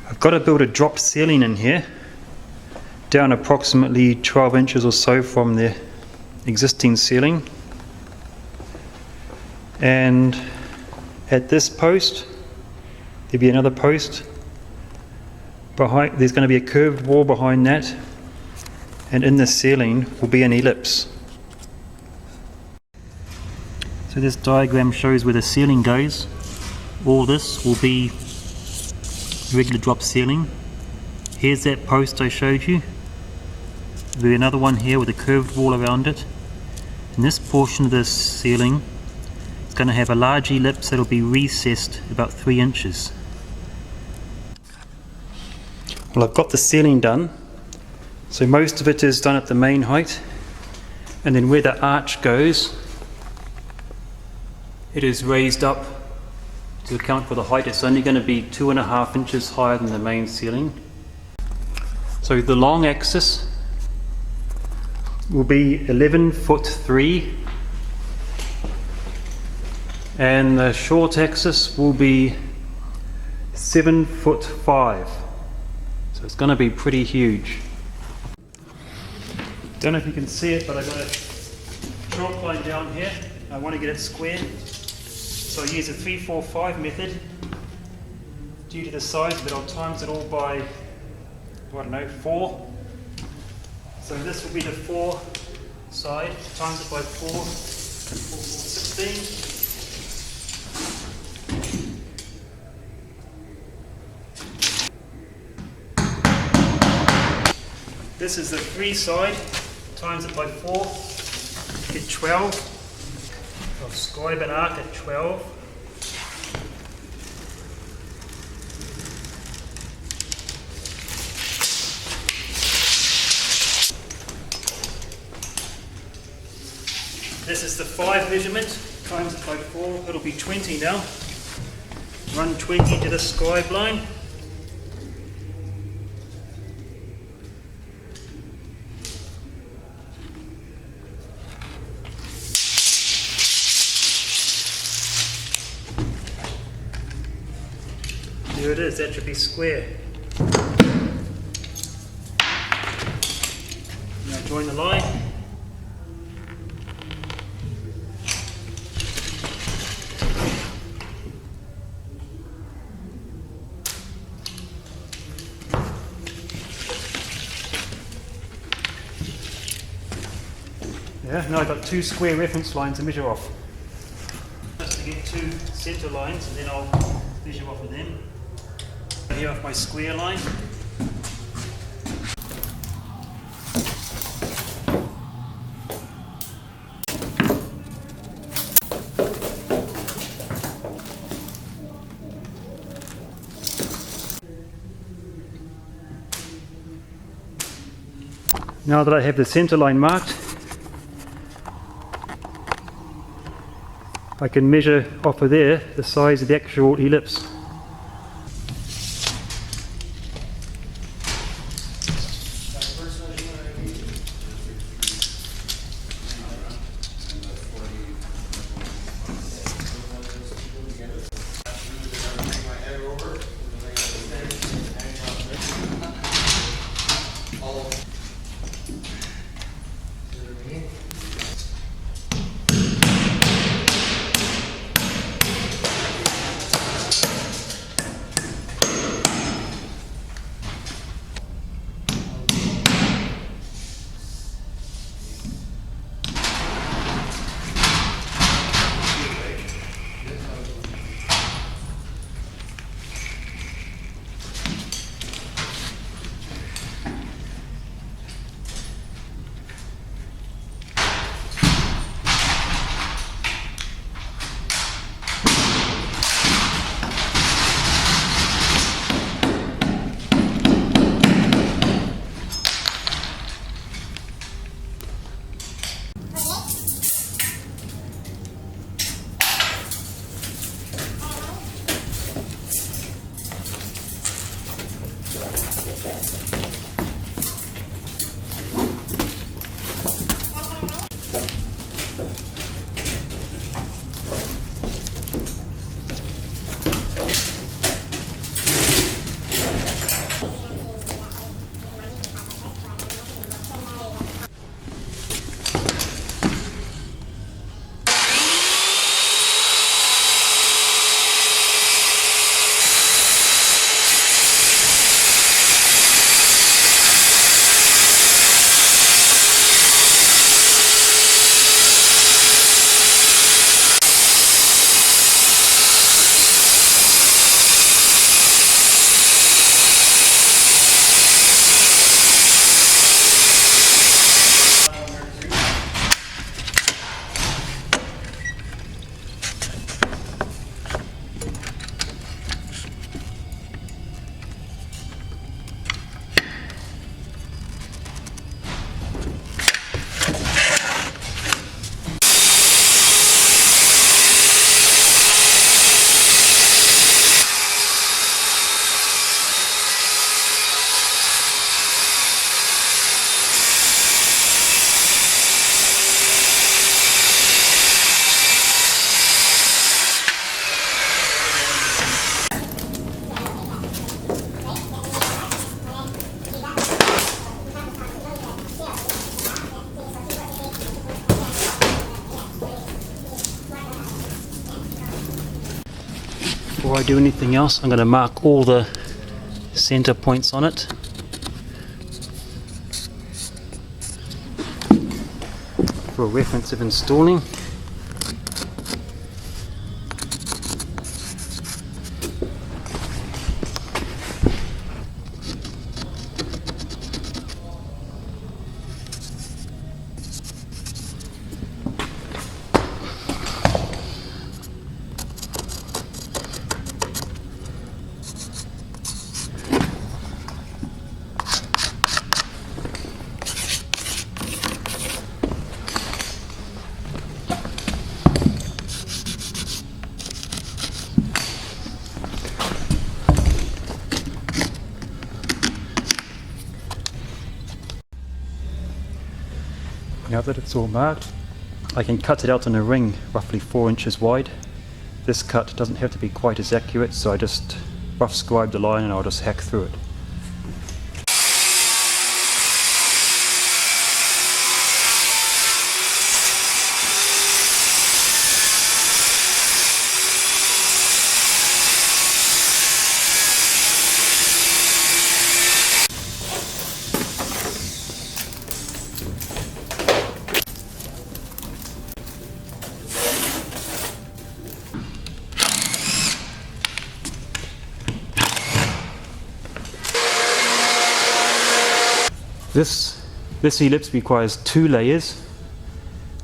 I've got to build a drop ceiling in here, down approximately 12 inches or so from the existing ceiling. And at this post, there'll be another post. Behind, there's going to be a curved wall behind that, and in the ceiling will be an ellipse. So this diagram shows where the ceiling goes. All this will be regular drop ceiling. Here's that post I showed you. There'll be another one here with a curved wall around it. And this portion of the ceiling is going to have a large ellipse that will be recessed about 3 inches. Well, I've got the ceiling done, so most of it is done at the main height, and then where the arch goes, it is raised up to account for the height. It's only going to be 2.5 inches higher than the main ceiling. So the long axis will be 11'3", and the short axis will be 7'5". So it's going to be pretty huge. Don't know if you can see it, but I've got a chalk line down here. I want to get it square. So I use a 3-4-5 method. Due to the size of it, I'll times it all by, I don't know, 4. So this will be the 4 side, times it by 4, 16. This is the 3 side, times it by 4, get 12. I'll scribe an arc at 12. This is the 5 measurement, times it by 4, it'll be 20 now. Run 20 to the scribe line. There it is, that should be square. Now join the line. Yeah, now I've got 2 square reference lines to measure off. Just to get 2 center lines, and then I'll measure off of them. Here off my square line. Now that I have the center line marked, I can measure off of there the size of the actual ellipse. do anything else, I'm going to mark all the center points on it. For reference of installing. Now that it's all marked, I can cut it out in a ring roughly 4 inches wide. This cut doesn't have to be quite as accurate, so I just rough scribe the line and I'll just hack through it. This ellipse requires 2 layers.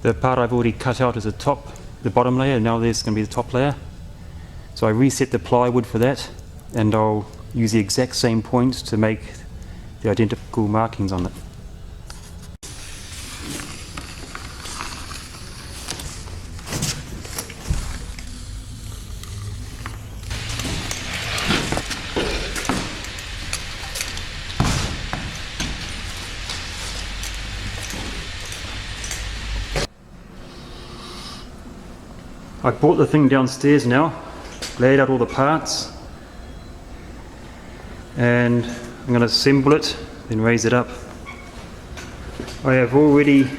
The part I've already cut out is the bottom layer, and now this is going to be the top layer. So I reset the plywood for that, and I'll use the exact same points to make the identical markings on it. I brought the thing downstairs now, laid out all the parts, and I'm going to assemble it, then raise it up. I have already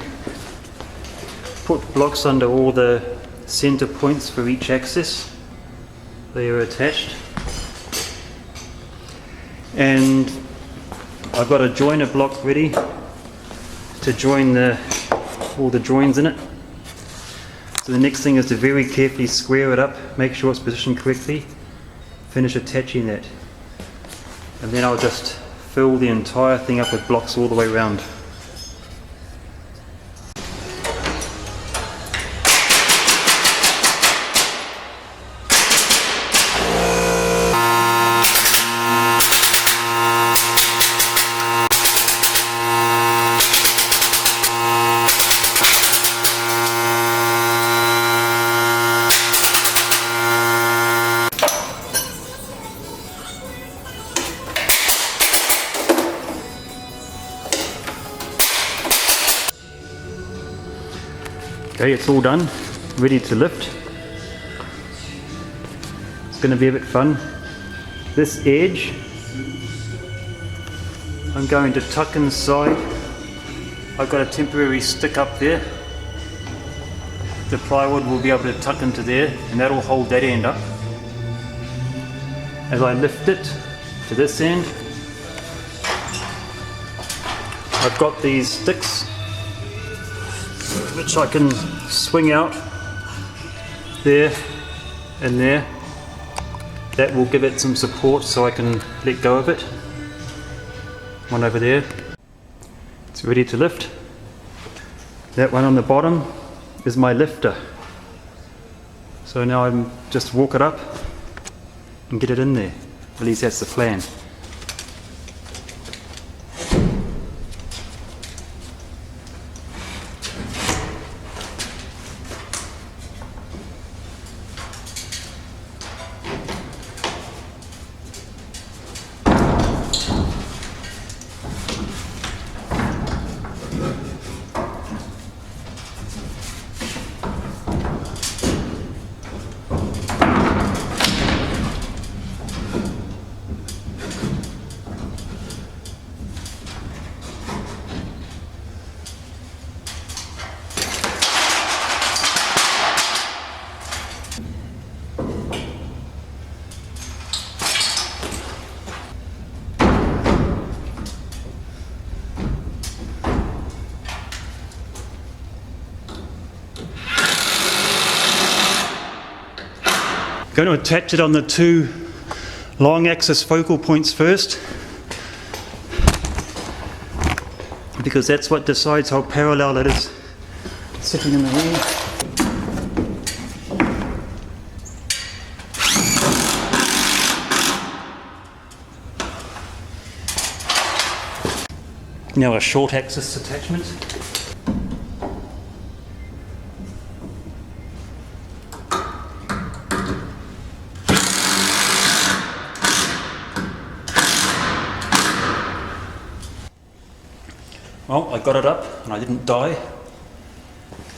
put blocks under all the center points for each axis. They are attached. And I've got a joiner block ready to join all the joins in it. So the next thing is to very carefully square it up, make sure it's positioned correctly, finish attaching that. And then I'll just fill the entire thing up with blocks all the way around. Okay, it's all done, ready to lift. It's going to be a bit fun. This edge, I'm going to tuck inside. I've got a temporary stick up there. The plywood will be able to tuck into there, and that'll hold that end up. As I lift it to this end, I've got these sticks which I can swing out there and there. That will give it some support so I can let go of it. One over there. It's ready to lift. That one on the bottom is my lifter. So now I'm just walk it up and get it in there. At least that's the plan. going to attach it on the two long axis focal points first, because that's what decides how parallel it is sitting in the ring. Now a short axis attachment. Well, I got it up and I didn't die.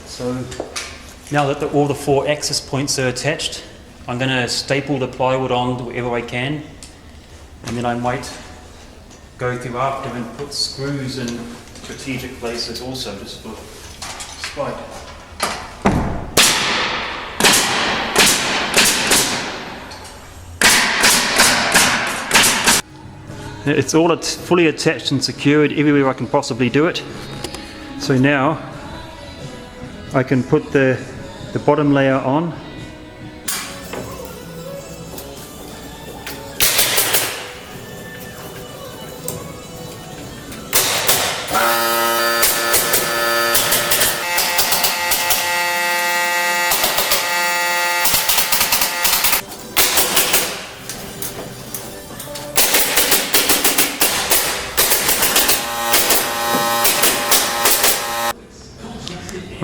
So now that all the four axis points are attached, I'm going to staple the plywood on wherever I can, and then I might go through after and put screws in strategic places also, just for spite. It's all fully attached and secured everywhere I can possibly do it. So now I can put the bottom layer on.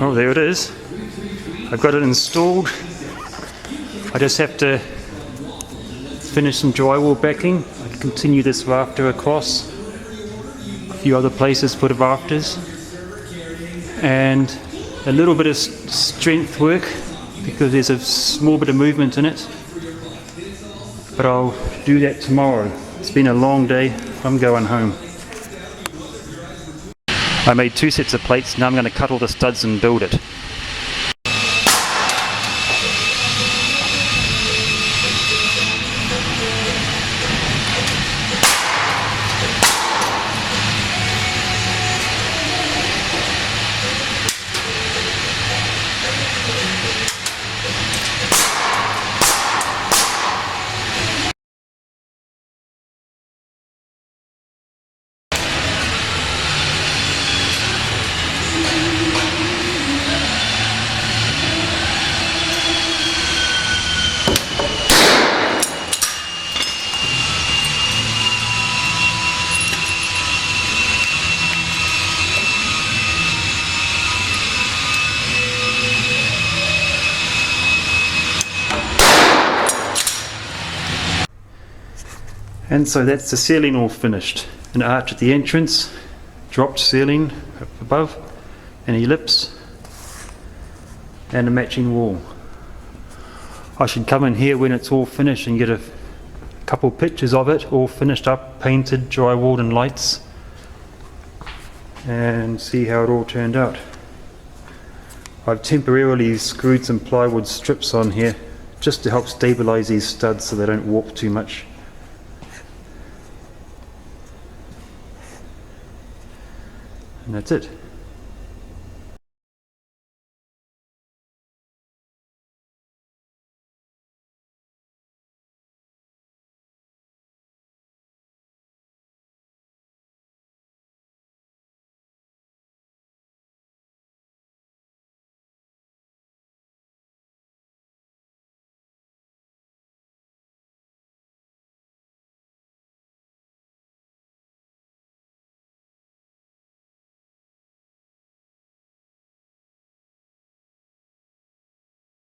Oh, there it is. I've got it installed. I just have to finish some drywall backing. I can continue this rafter across. A few other places put rafters. And a little bit of strength work, because there's a small bit of movement in it. But I'll do that tomorrow. It's been a long day. I'm going home. I made 2 sets of plates, now I'm going to cut all the studs and build it. And so that's the ceiling all finished. An arch at the entrance, dropped ceiling up above, an ellipse, and a matching wall. I should come in here when it's all finished and get a couple pictures of it, all finished up, painted, drywalled and lights, and see how it all turned out. I've temporarily screwed some plywood strips on here just to help stabilize these studs so they don't warp too much. And that's it.